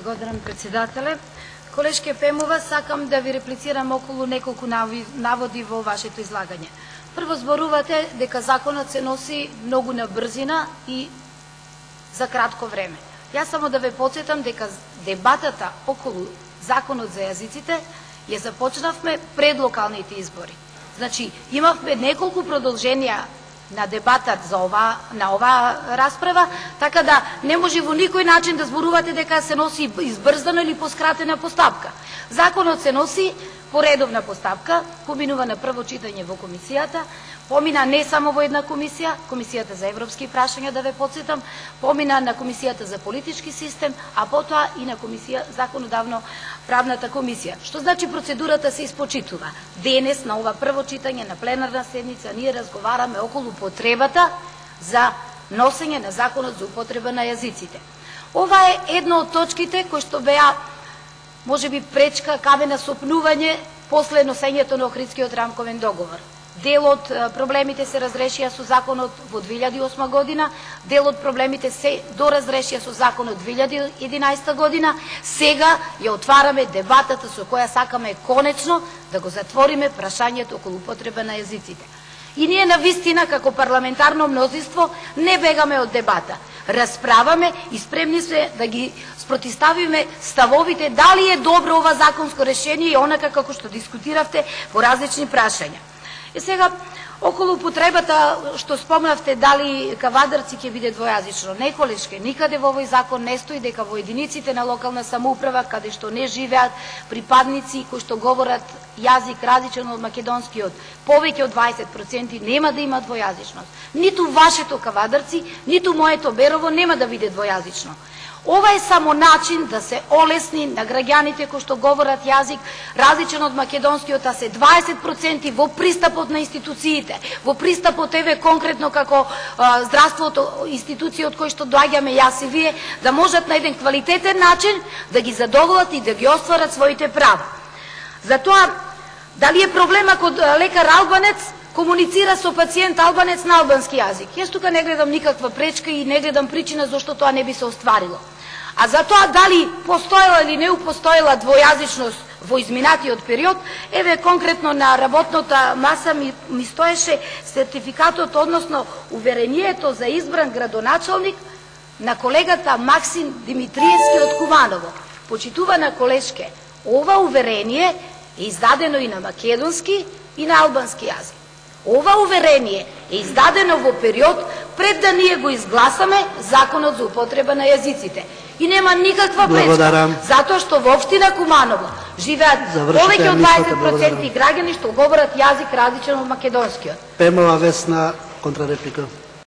Благодарам, председателе. Колешке Пемова, сакам да ви реплицирам околу неколку наводи во вашето излагање. Прво, зборувате дека законот се носи многу на брзина и за кратко време. Јас само да ве потсетам дека дебатата околу законот за јазиците ја започнавме пред локалните избори. Значи, имавме неколку продолженија на дебатат на оваа расправа, така да не може во никој начин да зборувате дека се носи избрзано или по скратена постапка. Законот се носи по редовна постапка, поминува на прво читање во комисијата, помина не само во една комисија, комисијата за европски прашања, да ве потсетам, помина на комисијата за политички систем, а потоа и на комисија законодавно правната комисија. Што значи процедурата се испочитува? Денес на ова прво читање на пленарна седница ние разговараме околу потребата за носење на законот за употреба на јазиците. Ова е една од точките кои што беа можеби пречка каде на сопнување после носењето на Охридскиот рамковен договор. Дел од проблемите се разрешија со законот во 2008 година, дел од проблемите се доразрешија со законот 2011 година. Сега ја отвараме дебатата со која сакаме конечно да го затвориме прашањето околу употреба на јазиците. И ние навистина како парламентарно мнозинство не бегаме од дебата. Расправаме и спремни сме да ги спротиставиме ставовите дали е добро ова законско решение и онака како што дискутиравте по различни прашања. И сега, околу потребата што спомнавте дали Кавадарци ќе биде двојазично, не Колешке, никаде во овој закон не стои дека во единиците на локална самоуправа, каде што не живеат припадници кои што говорат јазик различен од македонскиот, повеќе од 20% нема да има двојазичност. Ниту вашето Кавадарци, ниту моето Берово нема да биде двојазично. Ова е само начин да се олесни на граѓаните кои што говорат јазик различен од македонскиот, а се 20% во пристапот на институциите, во пристапот еве конкретно како здравството, институција од кој што доаѓаме јас и вие, да можат на еден квалитетен начин да ги задоволат и да ги остварат своите права. Затоа, дали е проблема кod лекар албанец комуницира со пациент албанец на албански јазик? Јас тука не гледам никаква пречка и не гледам причина зашто тоа не би се остварило. А за тоа дали постоела или не постоела двојазичност во изминатиот период, еве конкретно на работната маса ми стоеше сертификатот, односно уверението за избран градоначалник на колегата Максим Димитриевски од Куманово. Почитувана колешке, ова уверение е издадено и на македонски и на албански јазик. Ова уверение е издадено во период пред да ние го изгласаме законот за употреба на јазиците. И нема никаква пречка, затоа што во општина Куманово живеат повеќе од 20% граѓани што говорат јазик различен од македонскиот. Пемова Весна, контрареплика.